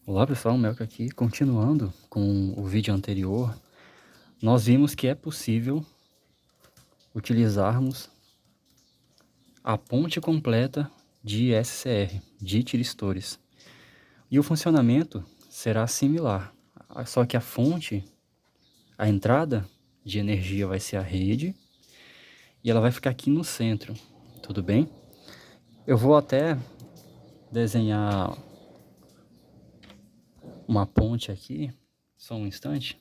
Olá pessoal, Melk aqui. Continuando com o vídeo anterior, nós vimos que é possível utilizarmos a ponte completa de SCR, de tiristores. E o funcionamento será similar, só que a fonte, a entrada de energia vai ser a rede e ela vai ficar aqui no centro, tudo bem? Eu vou até desenhar uma ponte aqui, só um instante.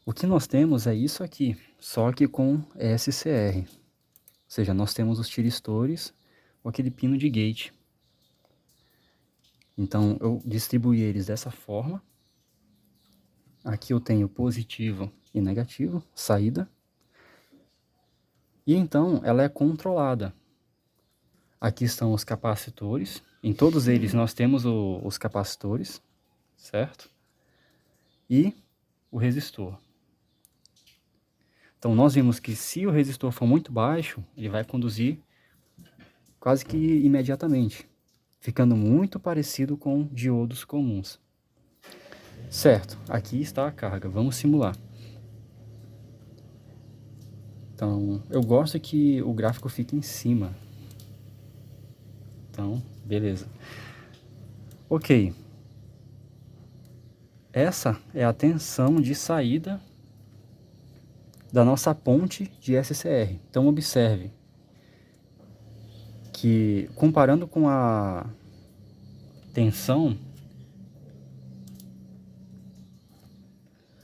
O que nós temos é isso aqui, só que com SCR. Ou seja, nós temos os tiristores ou aquele pino de gate. Então, eu distribuí eles dessa forma. Aqui eu tenho positivo e negativo, saída. E então, ela é controlada. Aqui estão os capacitores. Em todos eles nós temos os capacitores, certo? E o resistor. Então, nós vimos que se o resistor for muito baixo, ele vai conduzir quase que imediatamente, ficando muito parecido com diodos comuns. Certo, aqui está a carga, vamos simular. Então, eu gosto que o gráfico fique em cima. Então, beleza. Ok. Essa é a tensão de saída da nossa ponte de SCR. Então, observe que, comparando com a tensão,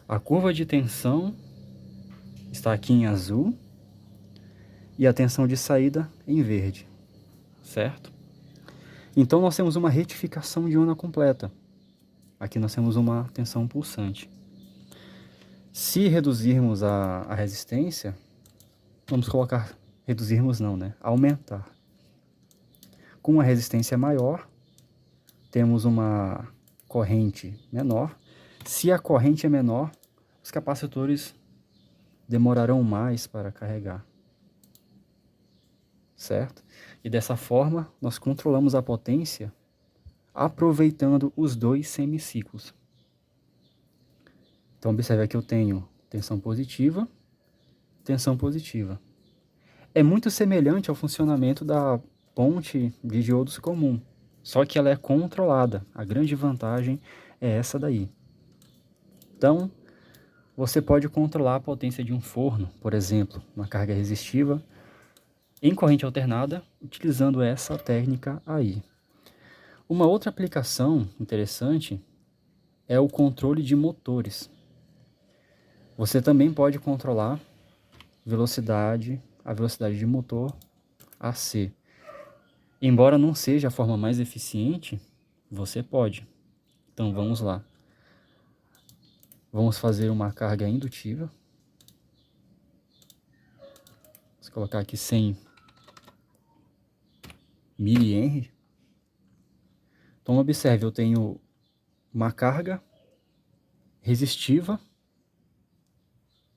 a curva de tensão está aqui em azul e a tensão de saída em verde, certo? Então, nós temos uma retificação de onda completa. Aqui nós temos uma tensão pulsante. Se reduzirmos a resistência, vamos colocar, reduzirmos não, né? Aumentar. Com uma resistência maior, temos uma corrente menor. Se a corrente é menor, os capacitores demorarão mais para carregar. Certo? E dessa forma, nós controlamos a potência aproveitando os dois semiciclos. Então, observe aqui eu tenho tensão positiva, tensão positiva. É muito semelhante ao funcionamento da ponte de diodos comum, só que ela é controlada. A grande vantagem é essa daí. Então, você pode controlar a potência de um forno, por exemplo, uma carga resistiva, em corrente alternada, utilizando essa técnica aí. Uma outra aplicação interessante é o controle de motores. Você também pode controlar a velocidade de motor AC. Embora não seja a forma mais eficiente, você pode. Então vamos lá. Vamos fazer uma carga indutiva. Vou colocar aqui 100 mH. Então observe, eu tenho uma carga resistiva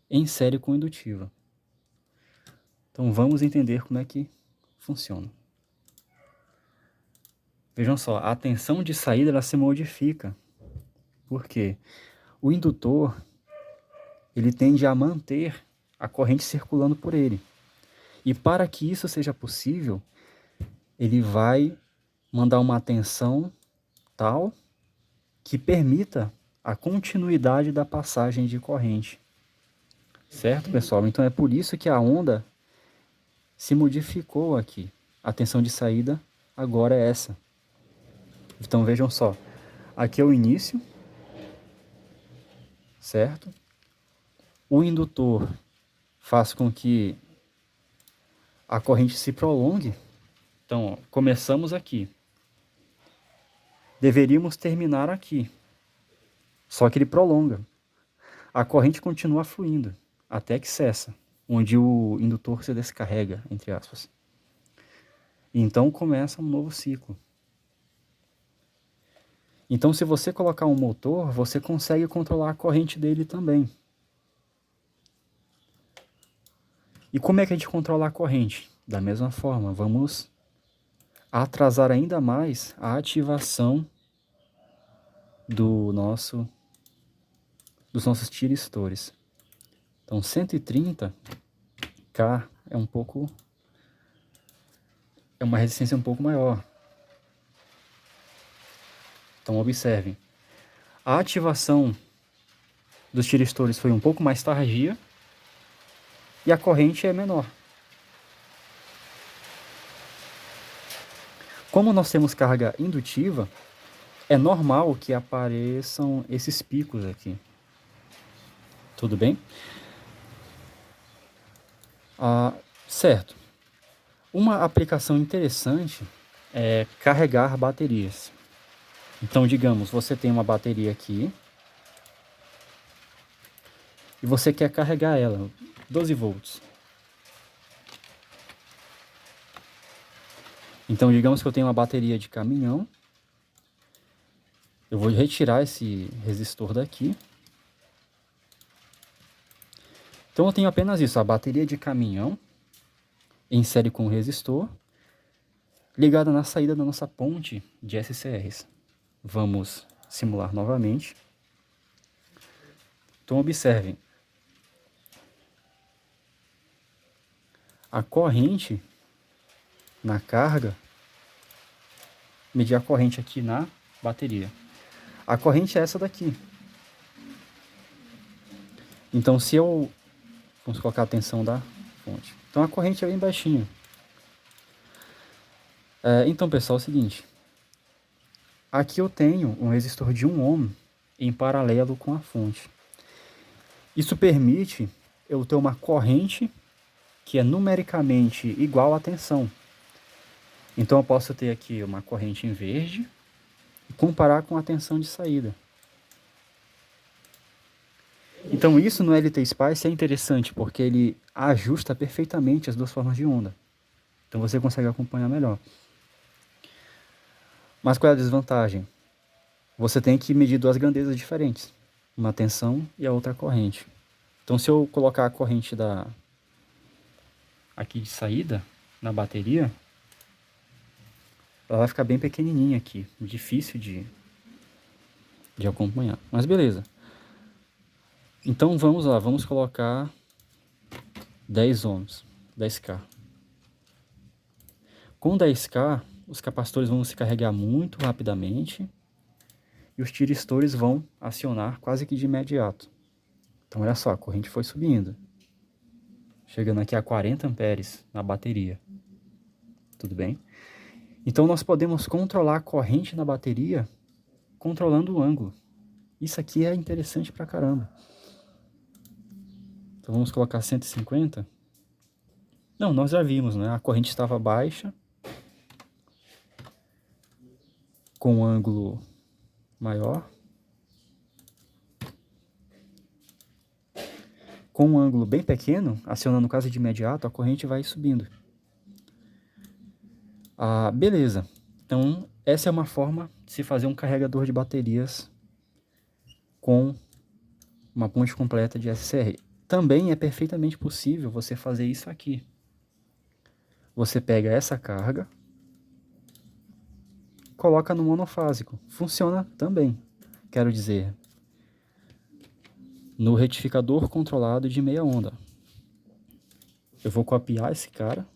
em série com indutiva. Então vamos entender como é que funciona. Vejam só, a tensão de saída ela se modifica. Por quê? O indutor ele tende a manter a corrente circulando por ele. E para que isso seja possível, ele vai mandar uma tensão tal que permita a continuidade da passagem de corrente. Certo, pessoal? Então é por isso que a onda se modificou aqui. A tensão de saída agora é essa. Então vejam só, aqui é o início, certo? O indutor faz com que a corrente se prolongue. Então, ó, começamos aqui. Deveríamos terminar aqui. Só que ele prolonga. A corrente continua fluindo até que cessa, onde o indutor se descarrega, entre aspas. Então começa um novo ciclo. Então, se você colocar um motor, você consegue controlar a corrente dele também. E como é que a gente controla a corrente? Da mesma forma, vamos atrasar ainda mais a ativação dos nossos tiristores. Então 130K é uma resistência um pouco maior. Então observem, a ativação dos tiristores foi um pouco mais tardia e a corrente é menor. Como nós temos carga indutiva, é normal que apareçam esses picos aqui. Tudo bem? Certo. Uma aplicação interessante é carregar baterias. Então, digamos, você tem uma bateria aqui e você quer carregar ela, 12 volts. Então, digamos que eu tenho uma bateria de caminhão. Eu vou retirar esse resistor daqui. Então, eu tenho apenas isso, a bateria de caminhão em série com o resistor, ligada na saída da nossa ponte de SCRs. Vamos simular novamente. Então, observem. A corrente na carga, medir a corrente aqui na bateria. A corrente é essa daqui. Então, se eu... Vamos colocar a tensão da fonte. Então, a corrente é bem baixinha. Então, pessoal, é o seguinte. Aqui eu tenho um resistor de 1 ohm em paralelo com a fonte. Isso permite eu ter uma corrente que é numericamente igual à tensão. Então, eu posso ter aqui uma corrente em verde e comparar com a tensão de saída. Então, isso no LT-Spice é interessante, porque ele ajusta perfeitamente as duas formas de onda. Então, você consegue acompanhar melhor. Mas qual é a desvantagem? Você tem que medir duas grandezas diferentes. Uma tensão e a outra corrente. Então, se eu colocar a corrente aqui de saída na bateria, ela vai ficar bem pequenininha aqui. Difícil de acompanhar. Mas beleza. Então, vamos lá. Vamos colocar 10 ohms. 10K. Com 10K, os capacitores vão se carregar muito rapidamente e os tiristores vão acionar quase que de imediato. Então, olha só, a corrente foi subindo, chegando aqui a 40 amperes na bateria. Tudo bem? Então, nós podemos controlar a corrente na bateria controlando o ângulo. Isso aqui é interessante pra caramba. Então, vamos colocar 150. Não, nós já vimos, né? A corrente estava baixa, com um ângulo maior. Com um ângulo bem pequeno, acionando quase de imediato, a corrente vai subindo. Beleza. Então, essa é uma forma de se fazer um carregador de baterias com uma ponte completa de SCR. Também é perfeitamente possível você fazer isso aqui. Você pega essa carga, coloca no monofásico. Funciona também. Quero dizer, no retificador controlado de meia onda. Eu vou copiar esse cara.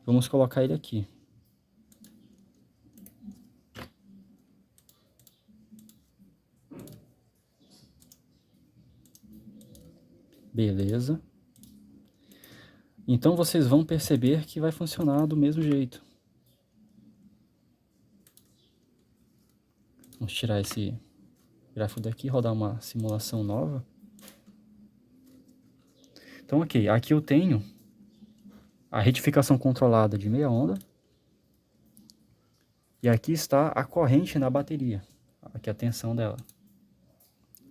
Vamos colocar ele aqui. Beleza. Então vocês vão perceber que vai funcionar do mesmo jeito. Vamos tirar esse gráfico daqui, rodar uma simulação nova. Então, ok, aqui eu tenho a retificação controlada de meia onda. E aqui está a corrente na bateria. Aqui a tensão dela.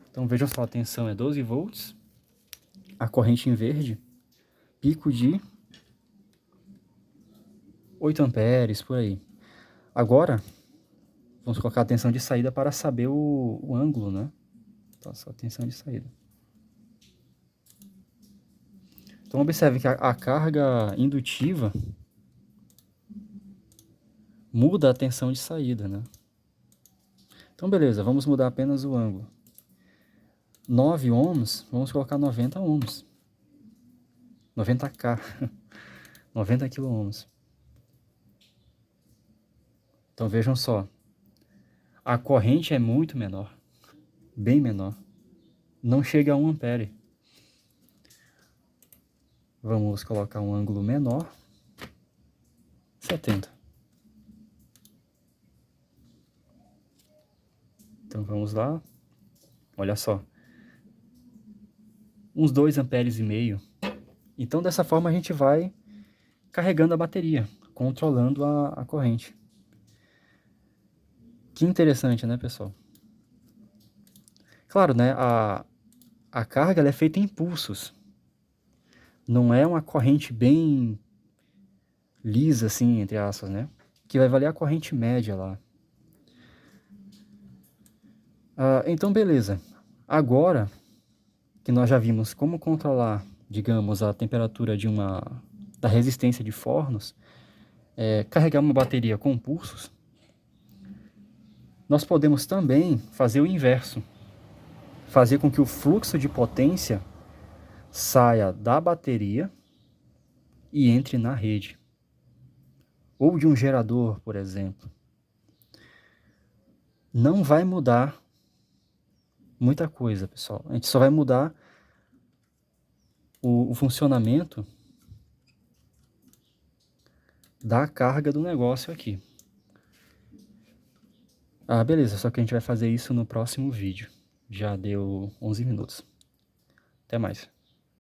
Então vejam só, a tensão é 12 volts. A corrente em verde, pico de 8 amperes, por aí. Agora, vamos colocar a tensão de saída para saber o ângulo, né? Então, só a tensão de saída. Então, observe que a carga indutiva muda a tensão de saída, né? Então, beleza, vamos mudar apenas o ângulo. 9 ohms, vamos colocar 90 ohms. 90K. 90 kΩ. Então, vejam só. A corrente é muito menor. Bem menor. Não chega a 1 ampere. Vamos colocar um ângulo menor. 70. Então, vamos lá. Olha só. Uns 2 amperes e meio. Então, dessa forma, a gente vai carregando a bateria, controlando a corrente. Que interessante, né, pessoal? Claro, né, a carga ela é feita em pulsos. Não é uma corrente bem lisa, assim, entre aspas, né? Que vai valer a corrente média lá. Então, beleza. Agora que nós já vimos como controlar, digamos, a temperatura da resistência de fornos, carregar uma bateria com pulsos, nós podemos também fazer o inverso. Fazer com que o fluxo de potência saia da bateria e entre na rede. Ou de um gerador, por exemplo. Não vai mudar muita coisa, pessoal. A gente só vai mudar o funcionamento da carga do negócio aqui. Beleza, só que a gente vai fazer isso no próximo vídeo. Já deu 11 minutos. Até mais.